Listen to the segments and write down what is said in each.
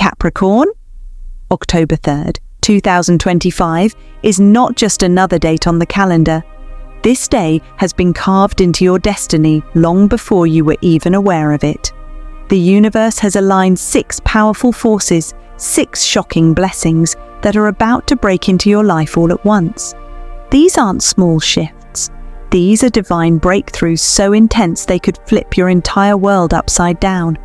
Capricorn, October 3rd, 2025 is not just another date on the calendar. This day has been carved into your destiny long before you were even aware of it. The universe has aligned 6 powerful forces, 6 shocking blessings that are about to break into your life all at once. These aren't small shifts. These are divine breakthroughs so intense they could flip your entire world upside down.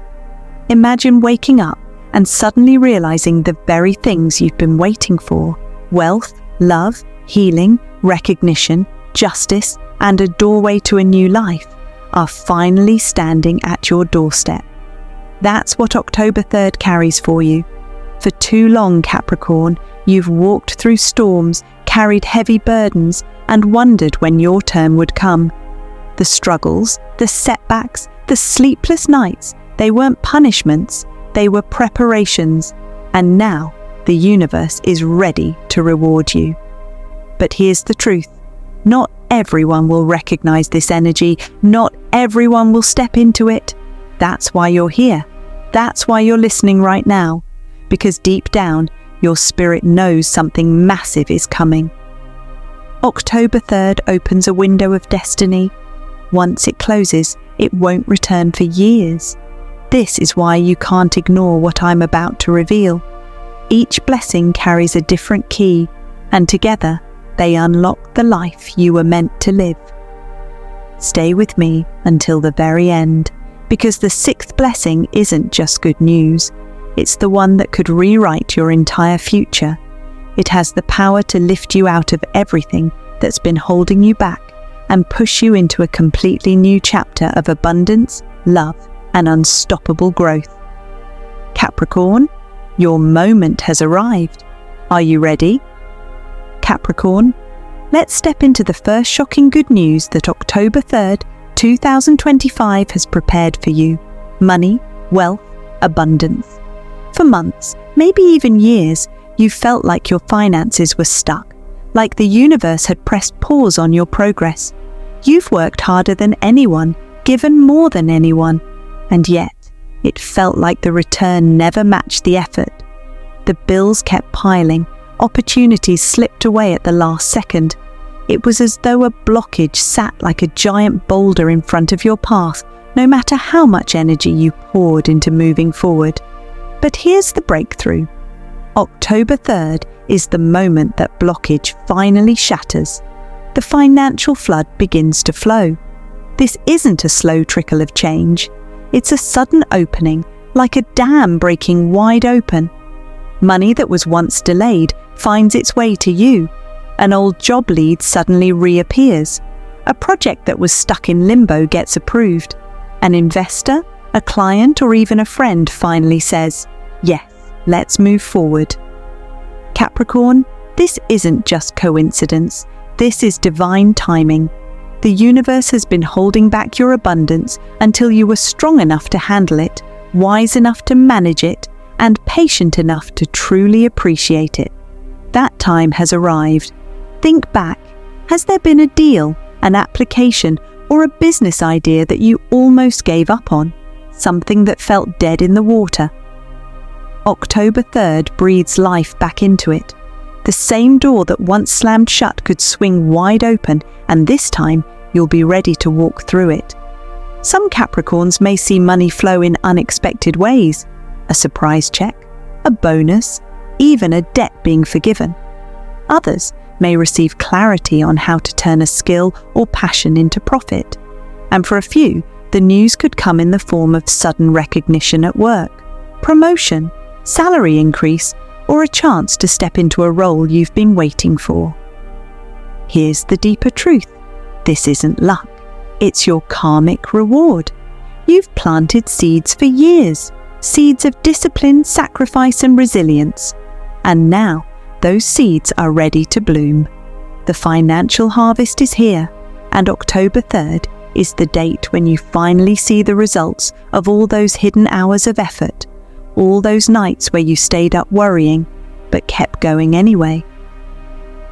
Imagine waking up and suddenly realizing the very things you've been waiting for: wealth, love, healing, recognition, justice, and a doorway to a new life are finally standing at your doorstep. That's what October 3rd carries for you. For too long, Capricorn, you've walked through storms, carried heavy burdens, and wondered when your turn would come. The struggles, the setbacks, the sleepless nights, they weren't punishments, they were preparations, and now the universe is ready to reward you. But here's the truth. Not everyone will recognize this energy. Not everyone will step into it. That's why you're here. That's why you're listening right now. Because deep down, your spirit knows something massive is coming. October 3rd opens a window of destiny. Once it closes, it won't return for years. This is why you can't ignore what I'm about to reveal. Each blessing carries a different key, and together they unlock the life you were meant to live. Stay with me until the very end, because the 6th blessing isn't just good news. It's the one that could rewrite your entire future. It has the power to lift you out of everything that's been holding you back and push you into a completely new chapter of abundance, love, and unstoppable growth. Capricorn, your moment has arrived. Are you ready? Capricorn, let's step into the first shocking good news that October 3rd, 2025 has prepared for you. Money, wealth, abundance. For months, maybe even years, you felt like your finances were stuck, like the universe had pressed pause on your progress. You've worked harder than anyone, given more than anyone, and yet it felt like the return never matched the effort. The bills kept piling, opportunities slipped away at the last second. It was as though a blockage sat like a giant boulder in front of your path, no matter how much energy you poured into moving forward. But here's the breakthrough. October 3rd is the moment that blockage finally shatters. The financial flood begins to flow. This isn't a slow trickle of change. It's a sudden opening, like a dam breaking wide open. Money that was once delayed finds its way to you. An old job lead suddenly reappears. A project that was stuck in limbo gets approved. An investor, a client, or even a friend finally says, "Yes, let's move forward." Capricorn, this isn't just coincidence. This is divine timing. The universe has been holding back your abundance until you were strong enough to handle it, wise enough to manage it, and patient enough to truly appreciate it. That time has arrived. Think back. Has there been a deal, an application, or a business idea that you almost gave up on? Something that felt dead in the water? October 3rd breathes life back into it. The same door that once slammed shut could swing wide open, and this time you'll be ready to walk through it. Some Capricorns may see money flow in unexpected ways. A surprise check, a bonus, even a debt being forgiven. Others may receive clarity on how to turn a skill or passion into profit. And for a few, the news could come in the form of sudden recognition at work, promotion, salary increase, or a chance to step into a role you've been waiting for. Here's the deeper truth. This isn't luck. It's your karmic reward. You've planted seeds for years, seeds of discipline, sacrifice, and resilience. And now, those seeds are ready to bloom. The financial harvest is here, and October 3rd is the date when you finally see the results of all those hidden hours of effort, all those nights where you stayed up worrying, but kept going anyway.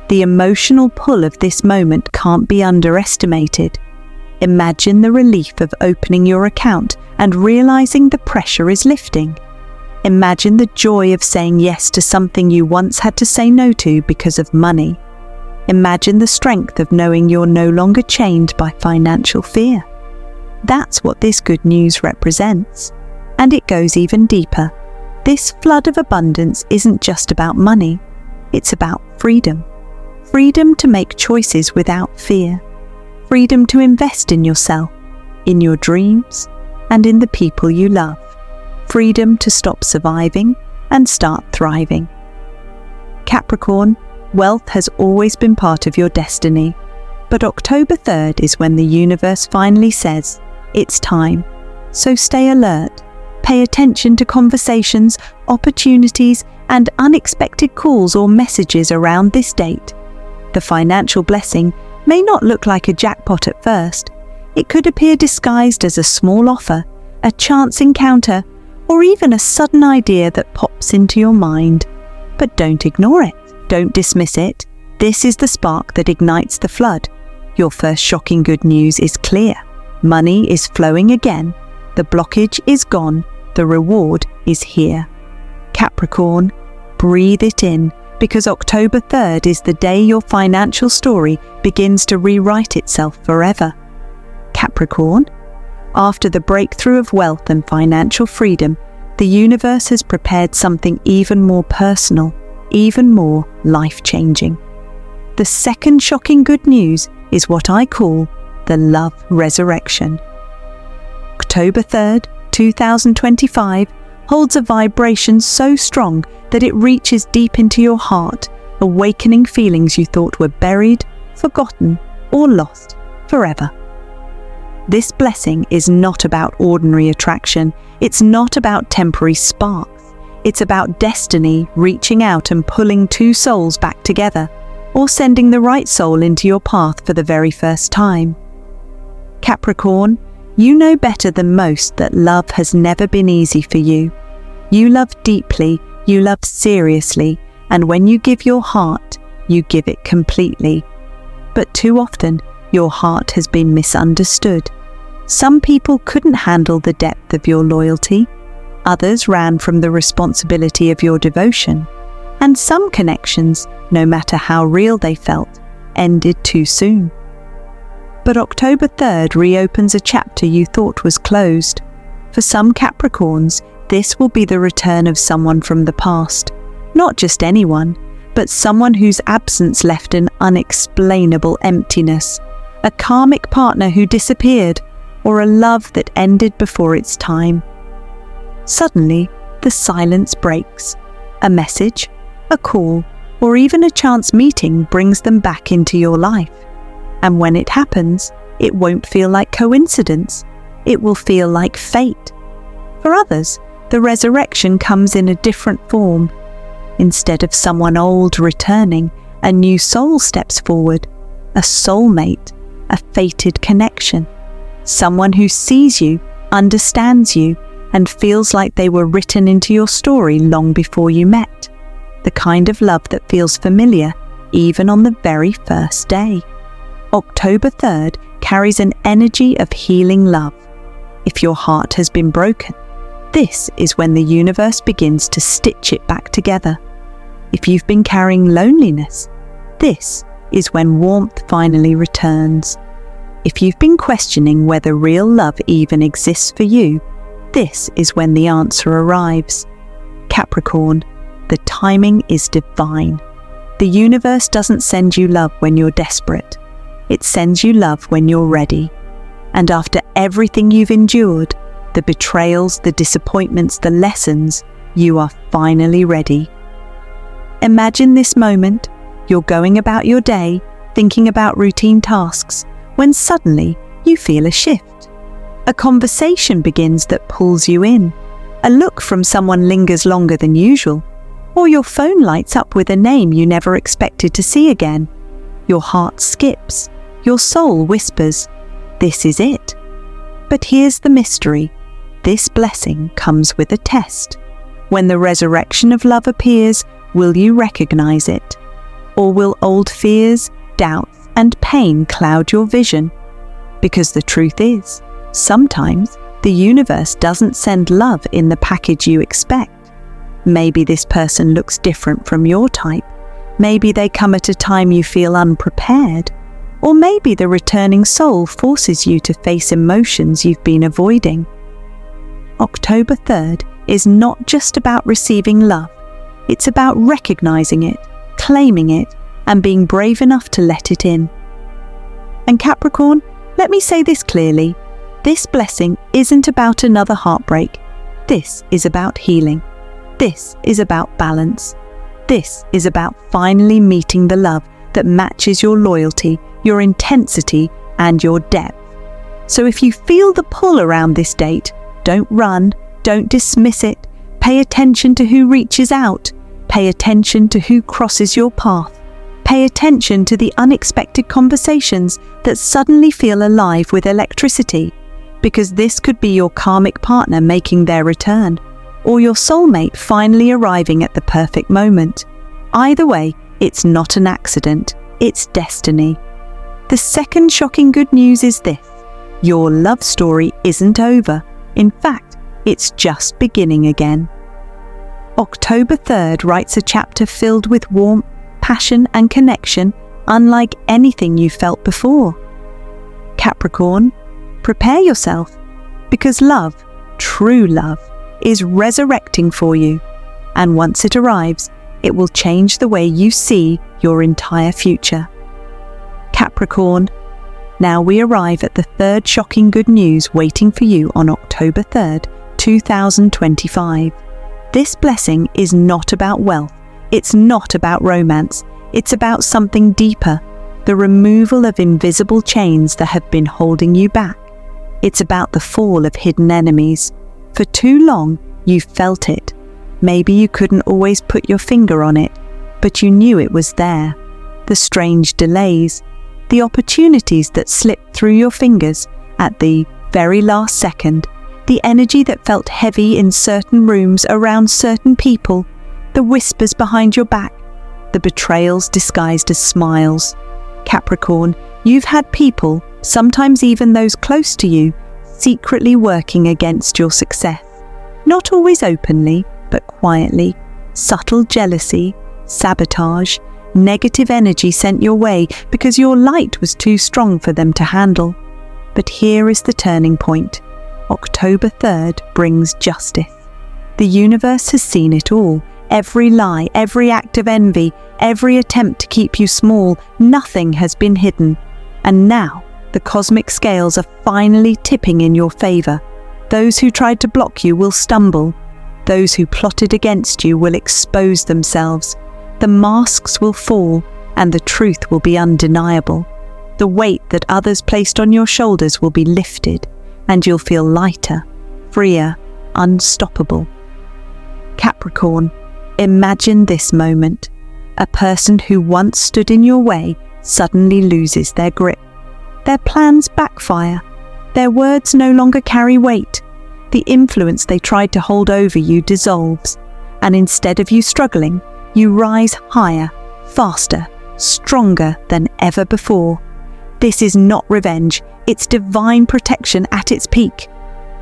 The emotional pull of this moment can't be underestimated. Imagine the relief of opening your account and realizing the pressure is lifting. Imagine the joy of saying yes to something you once had to say no to because of money. Imagine the strength of knowing you're no longer chained by financial fear. That's what this good news represents. And it goes even deeper. This flood of abundance isn't just about money. It's about freedom. Freedom to make choices without fear. Freedom to invest in yourself, in your dreams, and in the people you love. Freedom to stop surviving and start thriving. Capricorn, wealth has always been part of your destiny. But October 3rd is when the universe finally says, it's time. So stay alert. Pay attention to conversations, opportunities, and unexpected calls or messages around this date. The financial blessing may not look like a jackpot at first. It could appear disguised as a small offer, a chance encounter, or even a sudden idea that pops into your mind. But don't ignore it. Don't dismiss it. This is the spark that ignites the flood. Your first shocking good news is clear. Money is flowing again. The blockage is gone. The reward is here. Capricorn, breathe it in, because October 3rd is the day your financial story begins to rewrite itself forever. Capricorn, after the breakthrough of wealth and financial freedom, the universe has prepared something even more personal, even more life-changing. The second shocking good news is what I call the love resurrection. October 3rd, 2025 holds a vibration so strong that it reaches deep into your heart, awakening feelings you thought were buried, forgotten, or lost forever. This blessing is not about ordinary attraction. It's not about temporary sparks. It's about destiny reaching out and pulling two souls back together, or sending the right soul into your path for the very first time. Capricorn, you know better than most that love has never been easy for you. You love deeply, you love seriously, and when you give your heart, you give it completely. But too often, your heart has been misunderstood. Some people couldn't handle the depth of your loyalty. Others ran from the responsibility of your devotion. And some connections, no matter how real they felt, ended too soon. But October 3rd reopens a chapter you thought was closed. For some Capricorns, this will be the return of someone from the past. Not just anyone, but someone whose absence left an unexplainable emptiness. A karmic partner who disappeared, or a love that ended before its time. Suddenly, the silence breaks. A message, a call, or even a chance meeting brings them back into your life. And when it happens, it won't feel like coincidence. It will feel like fate. For others, the resurrection comes in a different form. Instead of someone old returning, a new soul steps forward. A soulmate, a fated connection. Someone who sees you, understands you, and feels like they were written into your story long before you met. The kind of love that feels familiar even on the very first day. October 3rd carries an energy of healing love. If your heart has been broken, this is when the universe begins to stitch it back together. If you've been carrying loneliness, this is when warmth finally returns. If you've been questioning whether real love even exists for you, this is when the answer arrives. Capricorn, the timing is divine. The universe doesn't send you love when you're desperate. It sends you love when you're ready. And after everything you've endured, the betrayals, the disappointments, the lessons, you are finally ready. Imagine this moment. You're going about your day, thinking about routine tasks, when suddenly you feel a shift. A conversation begins that pulls you in. A look from someone lingers longer than usual. Or your phone lights up with a name you never expected to see again. Your heart skips. Your soul whispers, "This is it." But here's the mystery. This blessing comes with a test. When the resurrection of love appears, will you recognize it? Or will old fears, doubts, and pain cloud your vision? Because the truth is, sometimes the universe doesn't send love in the package you expect. Maybe this person looks different from your type. Maybe they come at a time you feel unprepared. Or maybe the returning soul forces you to face emotions you've been avoiding. October 3rd is not just about receiving love. It's about recognizing it, claiming it, and being brave enough to let it in. And Capricorn, let me say this clearly. This blessing isn't about another heartbreak. This is about healing. This is about balance. This is about finally meeting the love that matches your loyalty, your intensity, and your depth. So if you feel the pull around this date, don't run, don't dismiss it. Pay attention to who reaches out. Pay attention to who crosses your path. Pay attention to the unexpected conversations that suddenly feel alive with electricity, because this could be your karmic partner making their return, or your soulmate finally arriving at the perfect moment. Either way, it's not an accident, it's destiny. The second shocking good news is this: your love story isn't over. In fact, it's just beginning again. October 3rd writes a chapter filled with warmth, passion, and connection unlike anything you felt before. Capricorn, prepare yourself, because love, true love, is resurrecting for you, and once it arrives, it will change the way you see your entire future. Capricorn, now we arrive at the third shocking good news waiting for you on October 3rd, 2025. This blessing is not about wealth. It's not about romance. It's about something deeper, the removal of invisible chains that have been holding you back. It's about the fall of hidden enemies. For too long, you felt it. Maybe you couldn't always put your finger on it, but you knew it was there. The strange delays, the opportunities that slipped through your fingers at the very last second, the energy that felt heavy in certain rooms around certain people, the whispers behind your back, the betrayals disguised as smiles. Capricorn, you've had people, sometimes even those close to you, secretly working against your success. Not always openly, but quietly. Subtle jealousy, sabotage, negative energy sent your way because your light was too strong for them to handle. But here is the turning point. October 3rd brings justice. The universe has seen it all. Every lie, every act of envy, every attempt to keep you small, nothing has been hidden. And now, the cosmic scales are finally tipping in your favor. Those who tried to block you will stumble. Those who plotted against you will expose themselves. The masks will fall, and the truth will be undeniable. The weight that others placed on your shoulders will be lifted, and you'll feel lighter, freer, unstoppable. Capricorn, imagine this moment. A person who once stood in your way suddenly loses their grip. Their plans backfire. Their words no longer carry weight. The influence they tried to hold over you dissolves, and instead of you struggling, you rise higher, faster, stronger than ever before. This is not revenge, it's divine protection at its peak.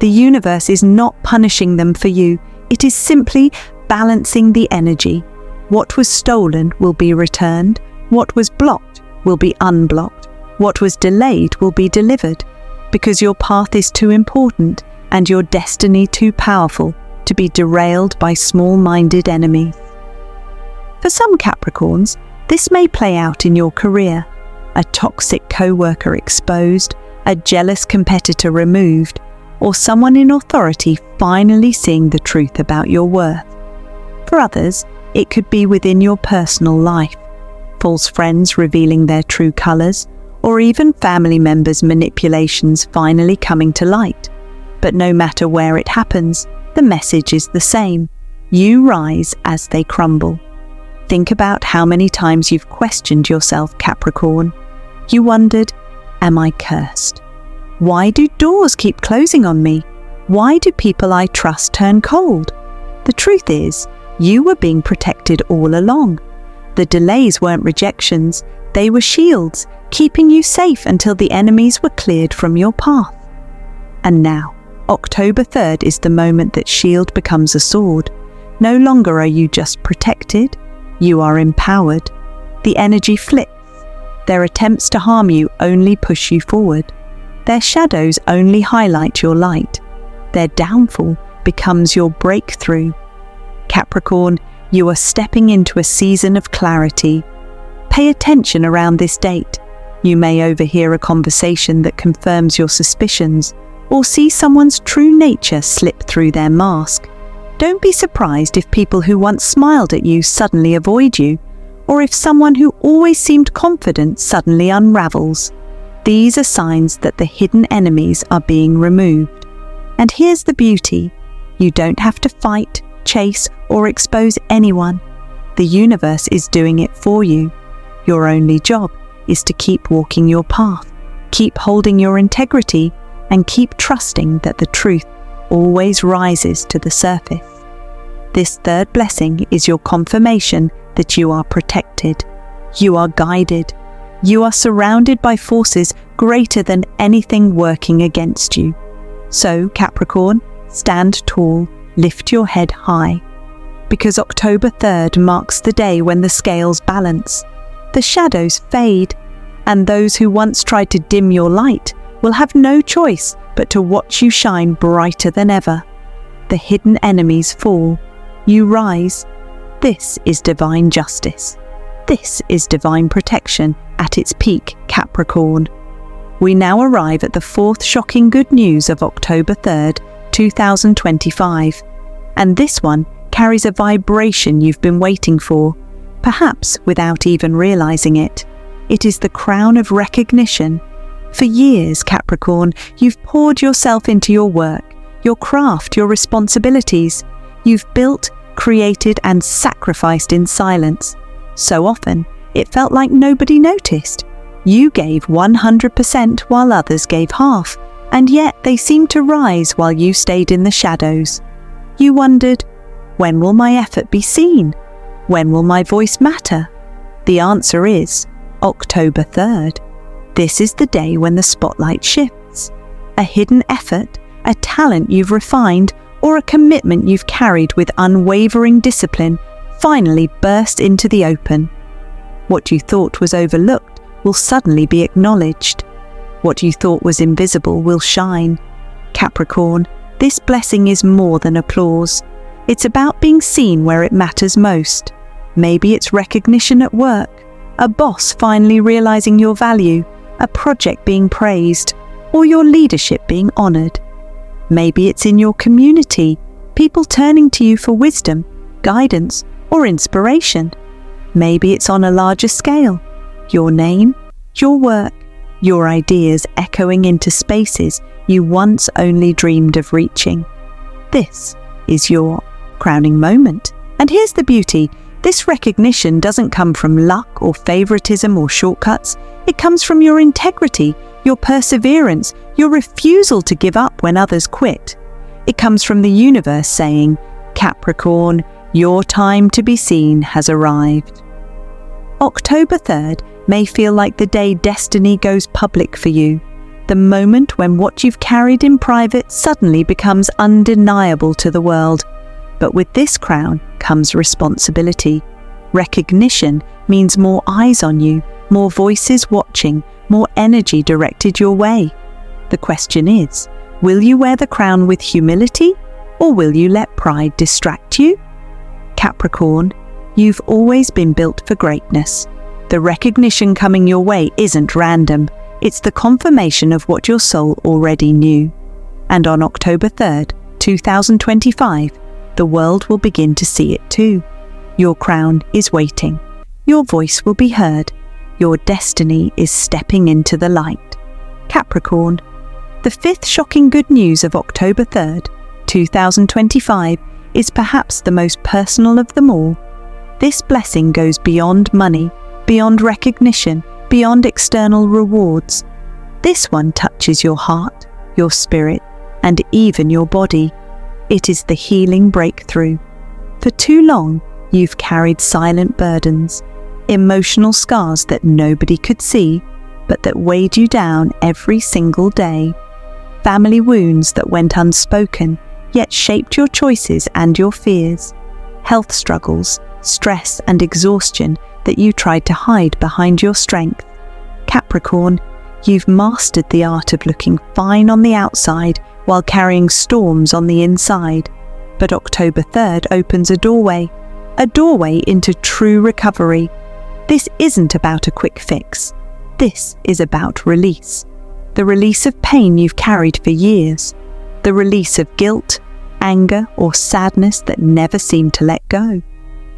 The universe is not punishing them for you, it is simply balancing the energy. What was stolen will be returned, what was blocked will be unblocked, what was delayed will be delivered, because your path is too important and your destiny too powerful to be derailed by small-minded enemies. For some Capricorns, this may play out in your career. A toxic co-worker exposed, a jealous competitor removed, or someone in authority finally seeing the truth about your worth. For others, it could be within your personal life, false friends revealing their true colors, or even family members' manipulations finally coming to light. But no matter where it happens, the message is the same. You rise as they crumble. Think about how many times you've questioned yourself, Capricorn. You wondered, am I cursed? Why do doors keep closing on me? Why do people I trust turn cold? The truth is, you were being protected all along. The delays weren't rejections, they were shields, keeping you safe until the enemies were cleared from your path. And now, October 3rd is the moment that shield becomes a sword. No longer are you just protected, you are empowered. The energy flips. Their attempts to harm you only push you forward. Their shadows only highlight your light. Their downfall becomes your breakthrough. Capricorn, you are stepping into a season of clarity. Pay attention around this date. You may overhear a conversation that confirms your suspicions, or see someone's true nature slip through their mask. Don't be surprised if people who once smiled at you suddenly avoid you, or if someone who always seemed confident suddenly unravels. These are signs that the hidden enemies are being removed. And here's the beauty. You don't have to fight, chase, or expose anyone. The universe is doing it for you. Your only job is to keep walking your path, keep holding your integrity, and keep trusting that the truth always rises to the surface. This third blessing is your confirmation that you are protected. You are guided. You are surrounded by forces greater than anything working against you. So, Capricorn, stand tall, lift your head high. Because October 3rd marks the day when the scales balance, the shadows fade, and those who once tried to dim your light will have no choice but to watch you shine brighter than ever. The hidden enemies fall. You rise. This is divine justice. This is divine protection at its peak, Capricorn. We now arrive at the fourth shocking good news of October 3rd, 2025. And this one carries a vibration you've been waiting for, perhaps without even realizing it. It is the crown of recognition. For years, Capricorn, you've poured yourself into your work, your craft, your responsibilities. You've built, created, and sacrificed in silence. So often, it felt like nobody noticed. You gave 100% while others gave half, and yet they seemed to rise while you stayed in the shadows. You wondered, when will my effort be seen? When will my voice matter? The answer is October 3rd. This is the day when the spotlight shifts. A hidden effort, a talent you've refined, or a commitment you've carried with unwavering discipline finally burst into the open. What you thought was overlooked will suddenly be acknowledged. What you thought was invisible will shine. Capricorn, this blessing is more than applause. It's about being seen where it matters most. Maybe it's recognition at work, a boss finally realizing your value, a project being praised, or your leadership being honored. Maybe it's in your community, people turning to you for wisdom, guidance, or inspiration. Maybe it's on a larger scale, your name, your work, your ideas echoing into spaces you once only dreamed of reaching. This is your crowning moment. And here's the beauty. This recognition doesn't come from luck or favoritism or shortcuts. It comes from your integrity, your perseverance, your refusal to give up when others quit. It comes from the universe saying, Capricorn, your time to be seen has arrived. October 3rd may feel like the day destiny goes public for you, the moment when what you've carried in private suddenly becomes undeniable to the world. But with this crown comes responsibility. Recognition means more eyes on you, more voices watching, more energy directed your way. The question is, will you wear the crown with humility, or will you let pride distract you? Capricorn, you've always been built for greatness. The recognition coming your way isn't random. It's the confirmation of what your soul already knew. And on October 3rd, 2025, the world will begin to see it too. Your crown is waiting. Your voice will be heard. Your destiny is stepping into the light. Capricorn, the fifth shocking good news of October 3rd, 2025 is perhaps the most personal of them all. This blessing goes beyond money, beyond recognition, beyond external rewards. This one touches your heart, your spirit, and even your body. It is the healing breakthrough. For too long, you've carried silent burdens, emotional scars that nobody could see, but that weighed you down every single day. Family wounds that went unspoken, yet shaped your choices and your fears. health struggles, stress and exhaustion that you tried to hide behind your strength. Capricorn, you've mastered the art of looking fine on the outside while carrying storms on the inside. But October 3rd opens a doorway into true recovery. This isn't about a quick fix. This is about release. The release of pain you've carried for years. The release of guilt, anger, or sadness that never seemed to let go.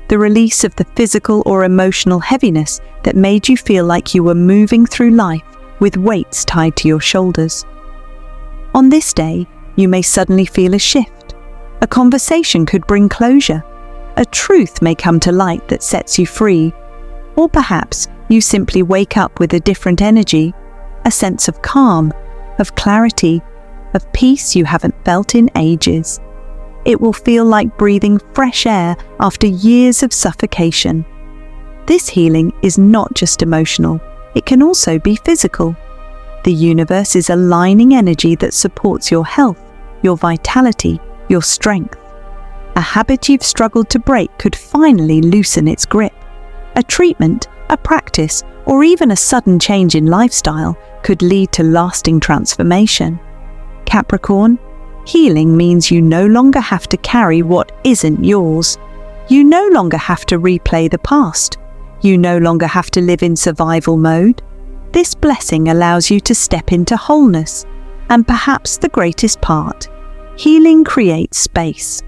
The release of the physical or emotional heaviness that made you feel like you were moving through life with weights tied to your shoulders. On this day, you may suddenly feel a shift. A conversation could bring closure. A truth may come to light that sets you free. Or perhaps you simply wake up with a different energy, a sense of calm, of clarity, of peace you haven't felt in ages. It will feel like breathing fresh air after years of suffocation. This healing is not just emotional, it can also be physical. The universe is aligning energy that supports your health, your vitality, your strength. A habit you've struggled to break could finally loosen its grip. A treatment, a practice, or even a sudden change in lifestyle could lead to lasting transformation. Capricorn, healing means you no longer have to carry what isn't yours. You no longer have to replay the past. You no longer have to live in survival mode. This blessing allows you to step into wholeness. And perhaps the greatest part, healing creates space.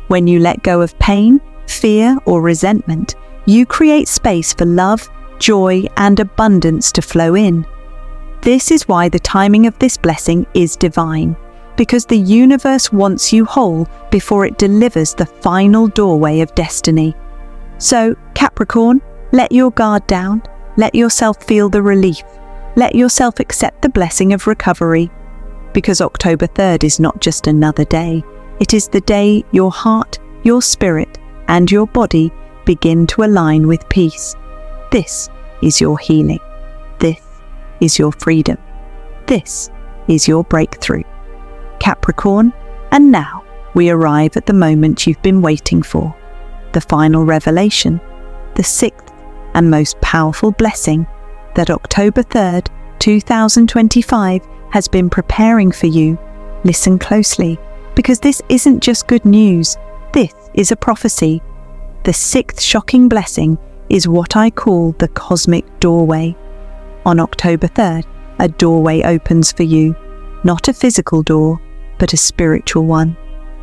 When you let go of pain, fear, or resentment, you create space for love, joy, and abundance to flow in. This is why the timing of this blessing is divine, because the universe wants you whole before it delivers the final doorway of destiny. So, Capricorn, let your guard down, let yourself feel the relief, let yourself accept the blessing of recovery. Because October 3rd is not just another day, it is the day your heart, your spirit, and your body begin to align with peace. This is your healing. This is your freedom. This is your breakthrough. Capricorn, and now we arrive at the moment you've been waiting for. The final revelation, the sixth and most powerful blessing that October 3rd, 2025 has been preparing for you. Listen closely, because this isn't just good news, this is a prophecy. The sixth shocking blessing is what I call the cosmic doorway. On October 3rd, a doorway opens for you, not a physical door, but a spiritual one,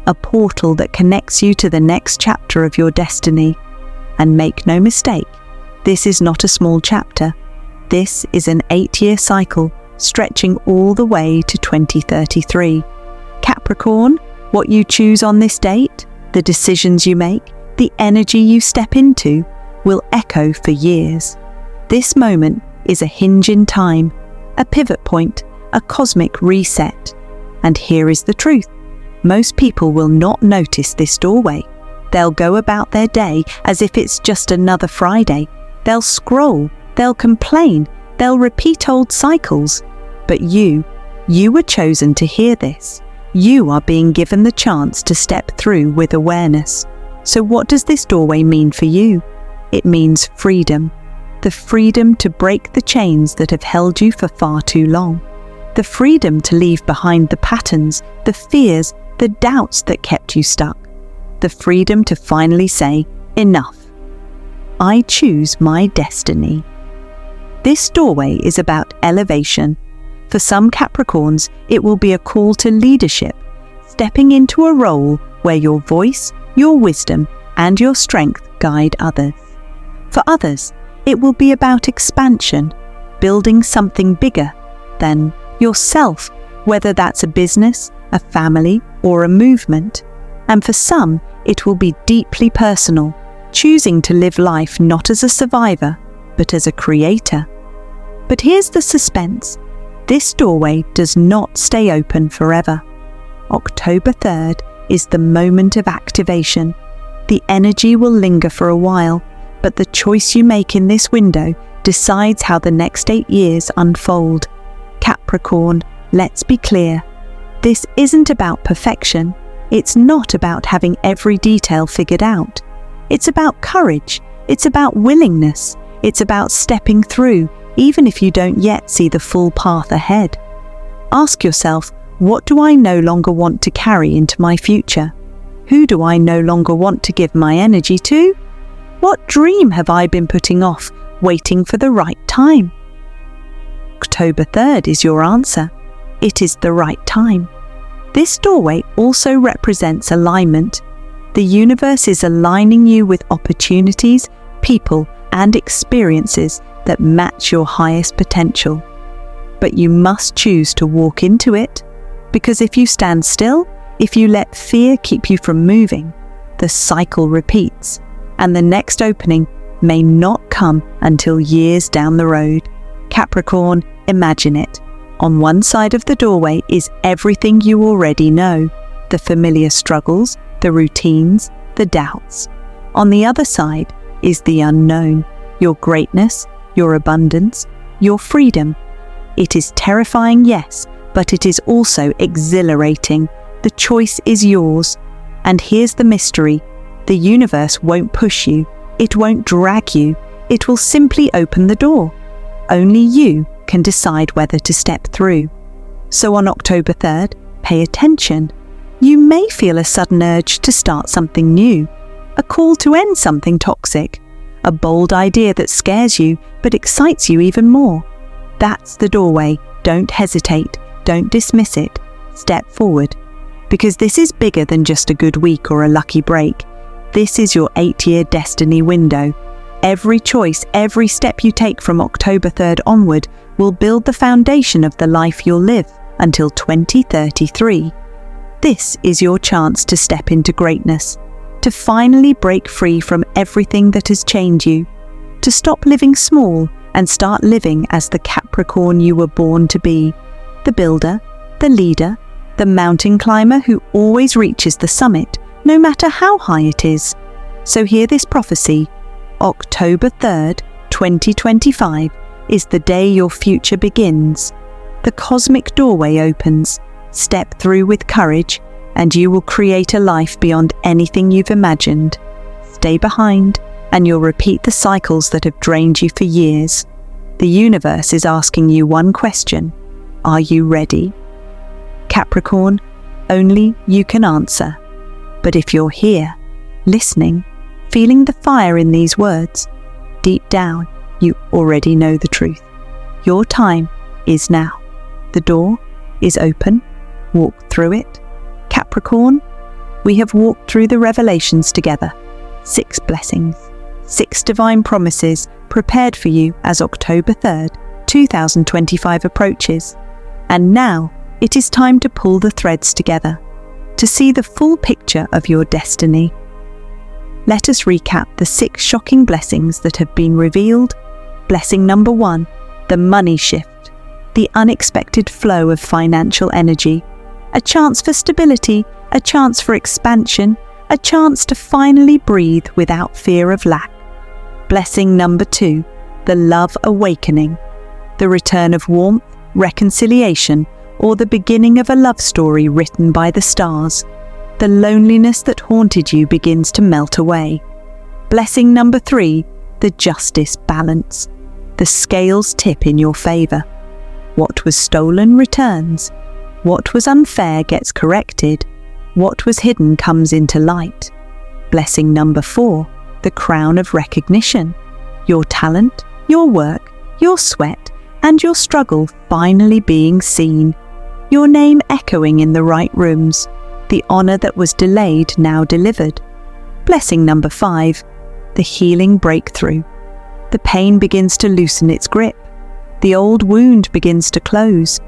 a portal that connects you to the next chapter of your destiny. And make no mistake, this is not a small chapter. This is an 8-year cycle stretching all the way to 2033. Capricorn, what you choose on this date, the decisions you make, the energy you step into, will echo for years. This moment is a hinge in time, a pivot point, a cosmic reset. And here is the truth. Most people will not notice this doorway. They'll go about their day as if it's just another Friday. They'll scroll, they'll complain, they'll repeat old cycles. But you were chosen to hear this. You are being given the chance to step through with awareness. So what does this doorway mean for you? It means freedom. The freedom to break the chains that have held you for far too long. The freedom to leave behind the patterns, the fears, the doubts that kept you stuck. The freedom to finally say, enough. I choose my destiny. This doorway is about elevation. For some Capricorns, it will be a call to leadership, stepping into a role where your voice, your wisdom, and your strength guide others. For others, it will be about expansion, building something bigger than yourself, whether that's a business, a family, or a movement. And for some, it will be deeply personal, choosing to live life not as a survivor, but as a creator. But here's the suspense. This doorway does not stay open forever. October 3rd is the moment of activation. The energy will linger for a while, but the choice you make in this window decides how the next 8 years unfold. Capricorn, let's be clear. This isn't about perfection. It's not about having every detail figured out. It's about courage. It's about willingness. It's about stepping through, even if you don't yet see the full path ahead. Ask yourself, what do I no longer want to carry into my future? Who do I no longer want to give my energy to? What dream have I been putting off, waiting for the right time? October 3rd is your answer. It is the right time. This doorway also represents alignment. The universe is aligning you with opportunities, people, and experiences that match your highest potential. But you must choose to walk into it, because if you stand still, if you let fear keep you from moving, the cycle repeats, and the next opening may not come until years down the road. Capricorn, imagine it. On one side of the doorway is everything you already know, the familiar struggles, the routines, the doubts. On the other side is the unknown, your greatness, your abundance, your freedom. It is terrifying, yes, but it is also exhilarating. The choice is yours. And here's the mystery. The universe won't push you. It won't drag you. It will simply open the door. Only you can decide whether to step through. So on October 3rd, pay attention. You may feel a sudden urge to start something new, a call to end something toxic, a bold idea that scares you but excites you even more. That's the doorway. Don't hesitate. Don't dismiss it. Step forward. Because this is bigger than just a good week or a lucky break. This is your 8-year destiny window. Every choice, every step you take from October 3rd onward will build the foundation of the life you'll live until 2033. This is your chance to step into greatness, to finally break free from everything that has chained you, to stop living small and start living as the Capricorn you were born to be, the builder, the leader, the mountain climber who always reaches the summit, no matter how high it is. So hear this prophecy. October 3rd, 2025 is the day your future begins. The cosmic doorway opens. Step through with courage, and you will create a life beyond anything you've imagined. Stay behind, and you'll repeat the cycles that have drained you for years. The universe is asking you one question. Are you ready? Capricorn, only you can answer. But if you're here, listening, feeling the fire in these words, deep down, you already know the truth. Your time is now. The door is open. Walk through it. Capricorn, we have walked through the revelations together. 6 blessings, 6 divine promises prepared for you as October 3rd, 2025 approaches. And now it is time to pull the threads together, to see the full picture of your destiny. Let us recap the 6 shocking blessings that have been revealed. Blessing number 1, the money shift, the unexpected flow of financial energy, a chance for stability, a chance for expansion, a chance to finally breathe without fear of lack. Blessing number 2, the love awakening, the return of warmth, reconciliation, or the beginning of a love story written by the stars. The loneliness that haunted you begins to melt away. Blessing number 3, the justice balance. The scales tip in your favor. What was stolen returns. What was unfair gets corrected. What was hidden comes into light. Blessing number 4, the crown of recognition. Your talent, your work, your sweat, and your struggle finally being seen. Your name echoing in the right rooms. The honor that was delayed now delivered. Blessing number 5, the healing breakthrough. The pain begins to loosen its grip. The old wound begins to close.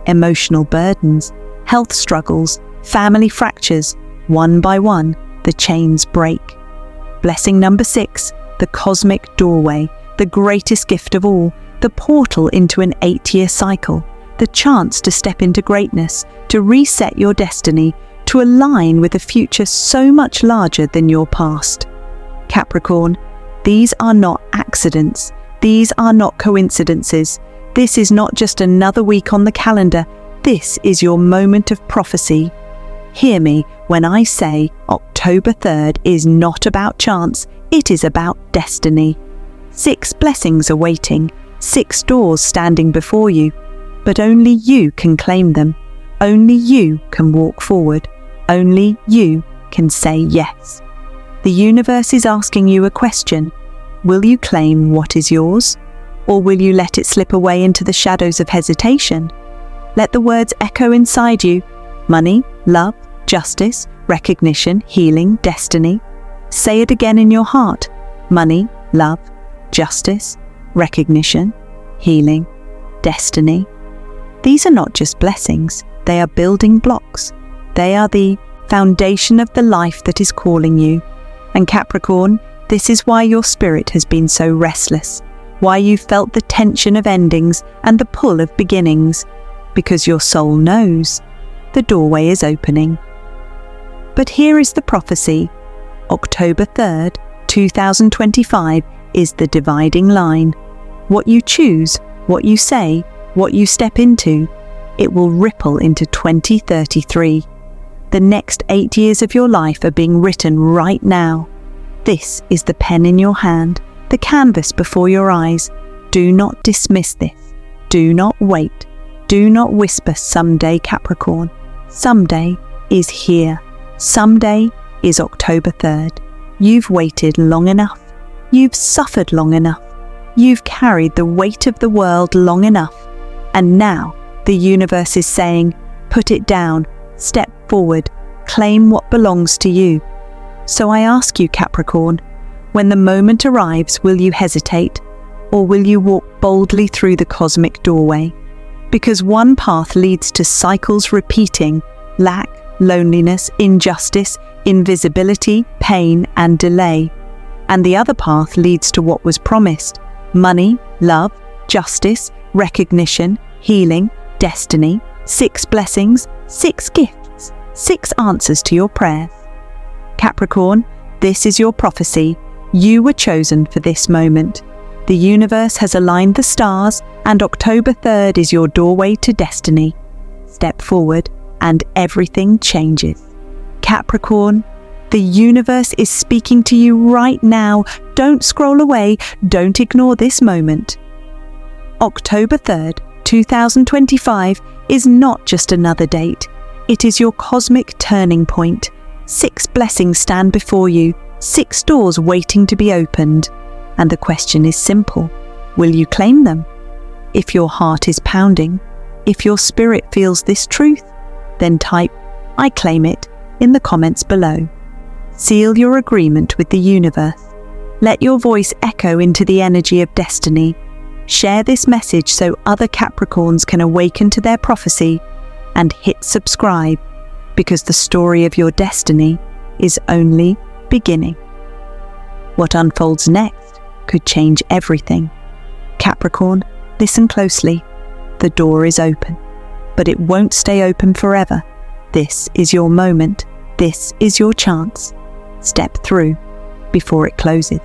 Emotional burdens, health struggles, family fractures, one by one, the chains break. Blessing number 6, the cosmic doorway, the greatest gift of all, the portal into an 8-year cycle, the chance to step into greatness, to reset your destiny, to align with a future so much larger than your past. Capricorn, these are not accidents. These are not coincidences. This is not just another week on the calendar. This is your moment of prophecy. Hear me when I say October 3rd is not about chance, it is about destiny. 6 blessings are waiting, 6 doors standing before you, but only you can claim them. Only you can walk forward. Only you can say yes. The universe is asking you a question. Will you claim what is yours? Or will you let it slip away into the shadows of hesitation? Let the words echo inside you. Money, love, justice, recognition, healing, destiny. Say it again in your heart. Money, love, justice, recognition, healing, destiny. These are not just blessings, they are building blocks. They are the foundation of the life that is calling you. And Capricorn, this is why your spirit has been so restless, why you felt the tension of endings and the pull of beginnings, because your soul knows the doorway is opening. But here is the prophecy. October 3rd, 2025 is the dividing line. What you choose, what you say, what you step into, it will ripple into 2033. The next 8 years of your life are being written right now. This is the pen in your hand, the canvas before your eyes. Do not dismiss this. Do not wait. Do not whisper someday, Capricorn. Someday is here. Someday is October 3rd. You've waited long enough. You've suffered long enough. You've carried the weight of the world long enough. And now the universe is saying, put it down, step forward, claim what belongs to you. So I ask you, Capricorn, when the moment arrives, will you hesitate, or will you walk boldly through the cosmic doorway? Because one path leads to cycles repeating, lack, loneliness, injustice, invisibility, pain, and delay. And the other path leads to what was promised: money, love, justice, recognition, healing, destiny, 6 blessings, 6 gifts, 6 answers to your prayers. Capricorn, this is your prophecy. You were chosen for this moment. The universe has aligned the stars, and October 3rd is your doorway to destiny. Step forward, and everything changes. Capricorn, the universe is speaking to you right now. Don't scroll away. Don't ignore this moment. October 3rd, 2025 is not just another date. It is your cosmic turning point. 6 blessings stand before you, 6 doors waiting to be opened. And the question is simple. Will you claim them? If your heart is pounding, if your spirit feels this truth, then type, "I claim it," in the comments below. Seal your agreement with the universe. Let your voice echo into the energy of destiny. Share this message so other Capricorns can awaken to their prophecy, and hit subscribe, because the story of your destiny is only beginning. What unfolds next could change everything. Capricorn, listen closely. The door is open, but it won't stay open forever. This is your moment. This is your chance. Step through before it closes.